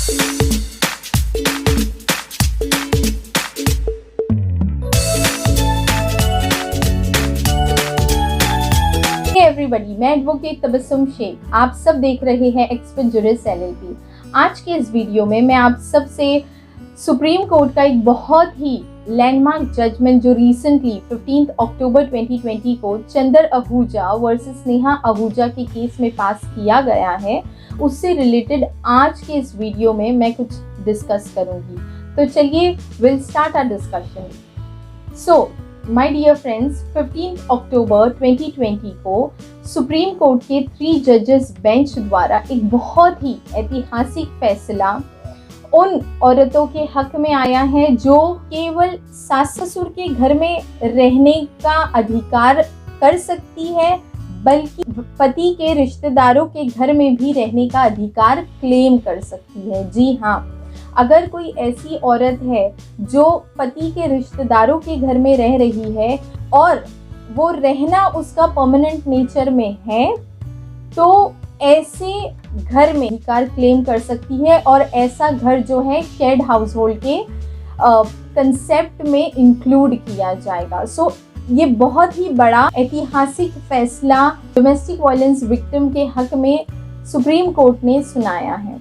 Everybody, मैं advocate Tabassum Sheikh, आप सब देख रहे हैं एक्सपर्ट जुरिस एलएलपी। आज के इस वीडियो में मैं आप सबसे सुप्रीम कोर्ट का एक बहुत ही लैंडमार्क जजमेंट जो रिसेंटली 15 अक्टूबर 2020 को चंदर आहूजा वर्सेस स्नेहा आहूजा के केस में पास किया गया है, उससे रिलेटेड आज के इस वीडियो में मैं कुछ डिस्कस करूंगी। तो चलिए will start our discussion. So my dear friends, 15 अक्टूबर 2020 को सुप्रीम कोर्ट के 3 जजेस बेंच द्वारा एक बहुत ही ऐतिहासिक फैसला उन औरतों के हक में आया है जो केवल सास ससुर के घर में रहने का अधिकार कर सकती है, बल्कि पति के रिश्तेदारों के घर में भी रहने का अधिकार क्लेम कर सकती है। जी हाँ, अगर कोई ऐसी औरत है जो पति के रिश्तेदारों के घर में रह रही है और वो रहना उसका परमानेंट नेचर में है, तो ऐसे घर में अधिकार क्लेम कर सकती है और ऐसा घर जो है शेयर्ड हाउस होल्ड के कंसेप्ट में इंक्लूड किया जाएगा। सो ये बहुत ही बड़ा ऐतिहासिक फैसला डोमेस्टिक वायलेंस विक्टिम के हक में सुप्रीम कोर्ट ने सुनाया है।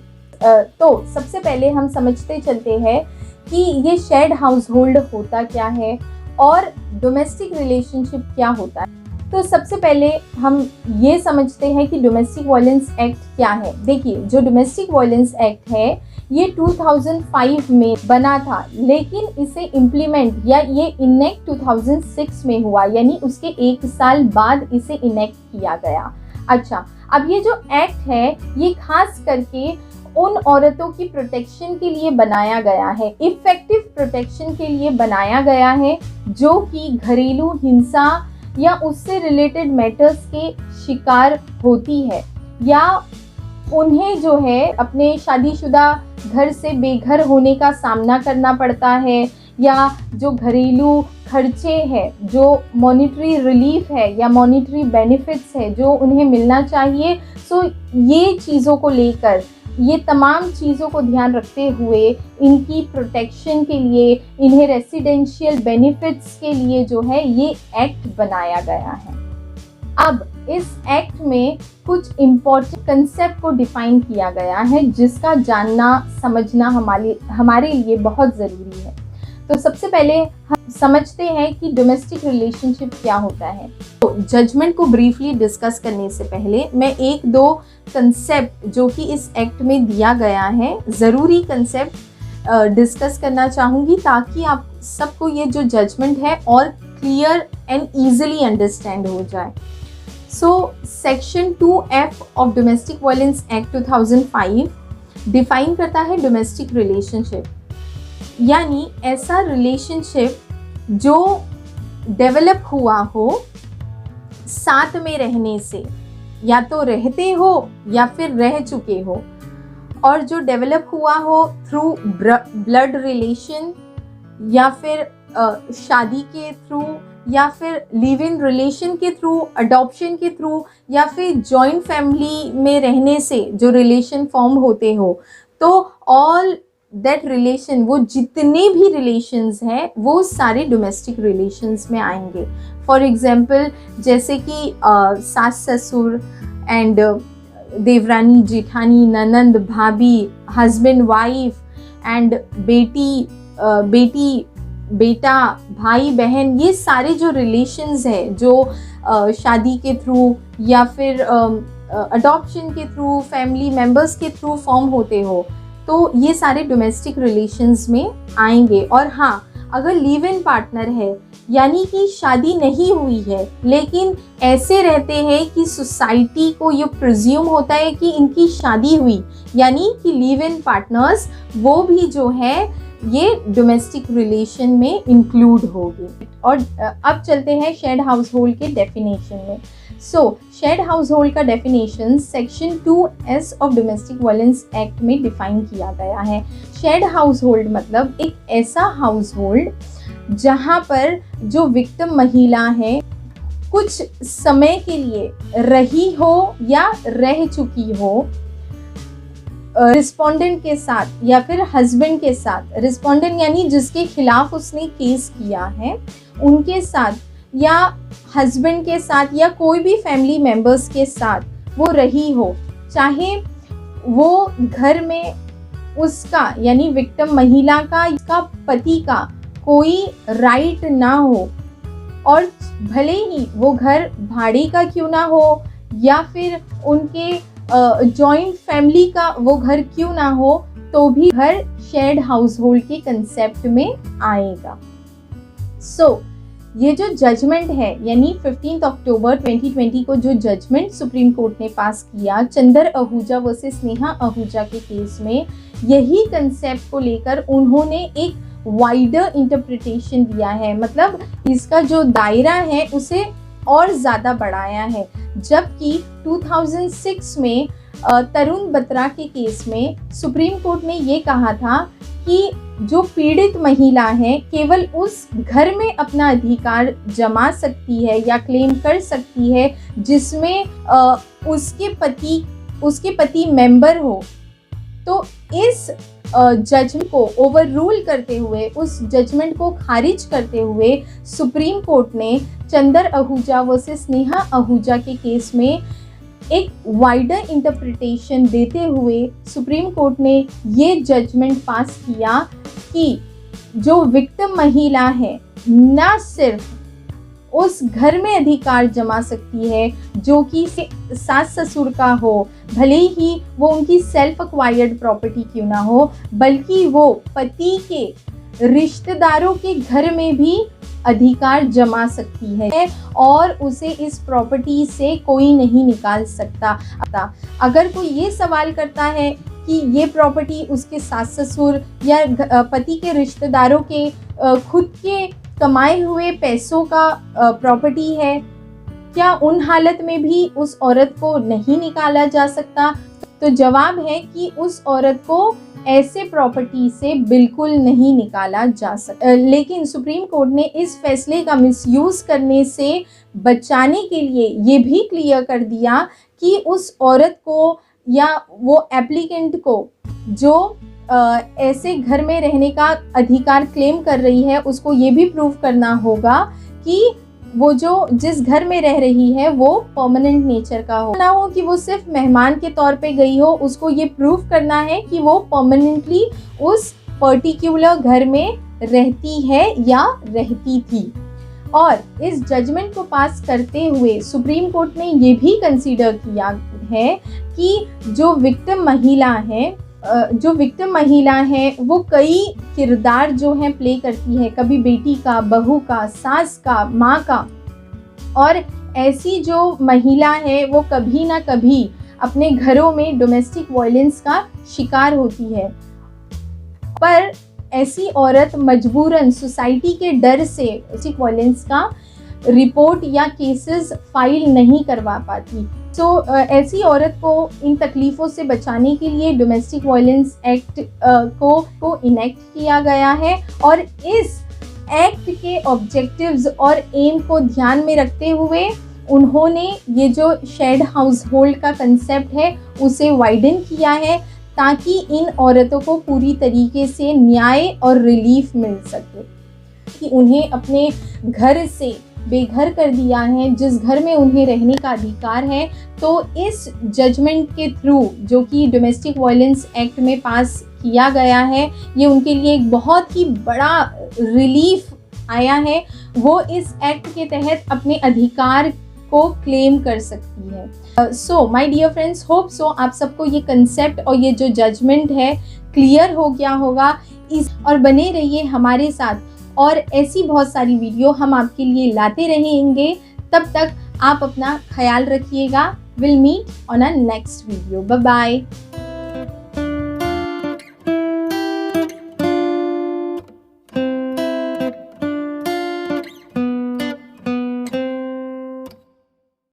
तो सबसे पहले हम समझते चलते हैं कि ये शेयर्ड हाउस होल्ड होता क्या है और डोमेस्टिक रिलेशनशिप क्या होता है। तो सबसे पहले हम ये समझते हैं कि डोमेस्टिक वायलेंस एक्ट क्या है। देखिए, जो डोमेस्टिक वायलेंस एक्ट है ये 2005 में बना था, लेकिन इसे इम्प्लीमेंट या ये इनेक्ट 2006 में हुआ, यानी उसके 1 साल बाद इसे इनेक्ट किया गया। अच्छा, अब ये जो एक्ट है ये खास करके उन औरतों की प्रोटेक्शन के लिए बनाया गया है, इफेक्टिव प्रोटेक्शन के लिए बनाया गया है, जो कि घरेलू हिंसा या उससे रिलेटेड मैटर्स के शिकार होती है, या उन्हें जो है अपने शादीशुदा घर से बेघर होने का सामना करना पड़ता है, या जो घरेलू खर्चे हैं, जो मॉनिटरी रिलीफ है या मॉनिटरी बेनिफिट्स है जो उन्हें मिलना चाहिए। सो ये चीज़ों को लेकर, ये तमाम चीज़ों को ध्यान रखते हुए इनकी प्रोटेक्शन के लिए, इन्हें रेसिडेंशियल बेनिफिट्स के लिए जो है ये एक्ट बनाया गया है। अब इस एक्ट में कुछ इम्पोर्टेंट कंसेप्ट को डिफाइन किया गया है जिसका जानना समझना हमारे लिए बहुत ज़रूरी है। तो सबसे पहले हम समझते हैं कि डोमेस्टिक रिलेशनशिप क्या होता है। तो जजमेंट को ब्रीफली डिस्कस करने से पहले मैं 1-2 कंसेप्ट जो कि इस एक्ट में दिया गया है, ज़रूरी कंसेप्ट डिस्कस करना चाहूँगी, ताकि आप सबको ये जो जजमेंट है और क्लियर एंड ईजिली अंडरस्टैंड हो जाए। So section 2F of domestic violence act 2005 define करता है डोमेस्टिक रिलेशनशिप, यानी ऐसा रिलेशनशिप जो डेवलप हुआ हो साथ में रहने से, या तो रहते हो या फिर रह चुके हो, और जो डेवलप हुआ हो थ्रू ब्लड रिलेशन, या फिर शादी के थ्रू, या फिर लिव इन रिलेशन के थ्रू, अडॉप्शन के थ्रू, या फिर जॉइंट फैमिली में रहने से जो रिलेशन फॉर्म होते हो। तो ऑल दैट रिलेशन, वो जितने भी रिलेशंस हैं वो सारे डोमेस्टिक रिलेशंस में आएंगे। फॉर एग्जांपल, जैसे कि सास ससुर एंड देवरानी जेठानी, ननंद भाभी, हस्बैंड वाइफ एंड बेटी बेटा, भाई बहन, ये सारे जो रिलेशंस हैं जो शादी के थ्रू या फिर अडॉप्शन के थ्रू, फैमिली मेम्बर्स के थ्रू फॉर्म होते हो, तो ये सारे डोमेस्टिक रिलेशंस में आएंगे। और हाँ, अगर लिव इन पार्टनर है, यानी कि शादी नहीं हुई है लेकिन ऐसे रहते हैं कि सोसाइटी को ये प्रिज्यूम होता है कि इनकी शादी हुई, यानी कि लिव इन पार्टनर्स, वो भी जो है ये डोमेस्टिक रिलेशन में इंक्लूड होगी। और अब चलते हैं शेयर्ड हाउस होल्ड के डेफिनेशन में। सो शेयर्ड हाउस होल्ड का definition section 2S of domestic violence act में डिफाइन किया गया है। शेयर्ड हाउस होल्ड मतलब एक ऐसा हाउस होल्ड जहाँ पर जो विक्टिम महिला है कुछ समय के लिए रही हो या रह चुकी हो, रिस्पोंडेंट के साथ या फिर हस्बैंड के साथ, रिस्पोंडेंट यानी जिसके खिलाफ उसने केस किया है, उनके साथ या हस्बैंड के साथ या कोई भी फैमिली मेंबर्स के साथ वो रही हो, चाहे वो घर में उसका यानी विक्टिम महिला का, इसका पति का कोई राइट ना हो, और भले ही वो घर भाड़े का क्यों ना हो या फिर उनके जॉइंट फैमिली का वो घर क्यों ना हो, तो भी घर शेयर्ड हाउस होल्ड के कंसेप्ट में आएगा। ये जो जजमेंट है यानी 15 अक्टूबर 2020 को जो जजमेंट सुप्रीम कोर्ट ने पास किया चंदर आहूजा वर्सेस नेहा आहूजा के केस में, यही कंसेप्ट को लेकर उन्होंने एक वाइडर इंटरप्रिटेशन दिया है, मतलब इसका जो दायरा है उसे और ज़्यादा बढ़ाया है। जबकि 2006 में तरुण बत्रा के केस में सुप्रीम कोर्ट ने ये कहा था कि जो पीड़ित महिला है केवल उस घर में अपना अधिकार जमा सकती है या क्लेम कर सकती है जिसमें उसके पति मेंबर हो। तो इस जजमेंट को ओवर रूल करते हुए, उस जजमेंट को खारिज करते हुए सुप्रीम कोर्ट ने चंदर आहूजा वर्सेस नेहा आहूजा के केस में एक वाइडर इंटरप्रिटेशन देते हुए सुप्रीम कोर्ट ने ये जजमेंट पास किया कि जो विक्टिम महिला है न सिर्फ उस घर में अधिकार जमा सकती है जो कि सास ससुर का हो, भले ही वो उनकी सेल्फ एक्वायर्ड प्रॉपर्टी क्यों ना हो, बल्कि वो पति के रिश्तेदारों के घर में भी अधिकार जमा सकती है और उसे इस प्रॉपर्टी से कोई नहीं निकाल सकता। अगर कोई ये सवाल करता है कि ये प्रॉपर्टी उसके सास ससुर या पति के रिश्तेदारों के खुद के कमाए हुए पैसों का प्रॉपर्टी है, क्या उन हालत में भी उस औरत को नहीं निकाला जा सकता? तो जवाब है कि उस औरत को ऐसे प्रॉपर्टी से बिल्कुल नहीं निकाला जा सकता। लेकिन सुप्रीम कोर्ट ने इस फैसले का मिसयूज करने से बचाने के लिए ये भी क्लियर कर दिया कि उस औरत को या वो एप्लीकेंट को जो ऐसे घर में रहने का अधिकार क्लेम कर रही है, उसको ये भी प्रूव करना होगा कि वो जो जिस घर में रह रही है वो परमानेंट नेचर का हो, ना हो कि वो सिर्फ मेहमान के तौर पे गई हो। उसको ये प्रूव करना है कि वो परमानेंटली उस पर्टिकुलर घर में रहती है या रहती थी। और इस जजमेंट को पास करते हुए सुप्रीम कोर्ट ने ये भी कंसीडर किया है कि जो विक्टिम महिला है वो कई किरदार जो हैं प्ले करती है, कभी बेटी का, बहू का, सास का, माँ का, और ऐसी जो महिला है वो कभी ना कभी अपने घरों में डोमेस्टिक वायलेंस का शिकार होती है। पर ऐसी औरत मजबूरन सोसाइटी के डर से डोमेस्टिक वायलेंस का रिपोर्ट या केसेस फाइल नहीं करवा पाती। ऐसी औरत को इन तकलीफ़ों से बचाने के लिए डोमेस्टिक वायलेंस एक्ट को इनेक्ट किया गया है और इस एक्ट के ऑब्जेक्टिव्स और एम को ध्यान में रखते हुए उन्होंने ये जो शेयर्ड हाउस होल्ड का कंसेप्ट है उसे वाइडन किया है ताकि इन औरतों को पूरी तरीके से न्याय और रिलीफ मिल सके कि उन्हें अपने घर से बेघर कर दिया है जिस घर में उन्हें रहने का अधिकार है। तो इस जजमेंट के थ्रू जो कि डोमेस्टिक वायलेंस एक्ट में पास किया गया है, ये उनके लिए एक बहुत ही बड़ा रिलीफ आया है। वो इस एक्ट के तहत अपने अधिकार को क्लेम कर सकती है। So my dear friends, hope so आप सबको ये कंसेप्ट और ये जो जजमेंट है क्लियर हो गया होगा। और बने रहिए हमारे साथ और ऐसी बहुत सारी वीडियो हम आपके लिए लाते रहेंगे। तब तक आप अपना ख्याल रखिएगा। Will meet on a next video. Bye bye.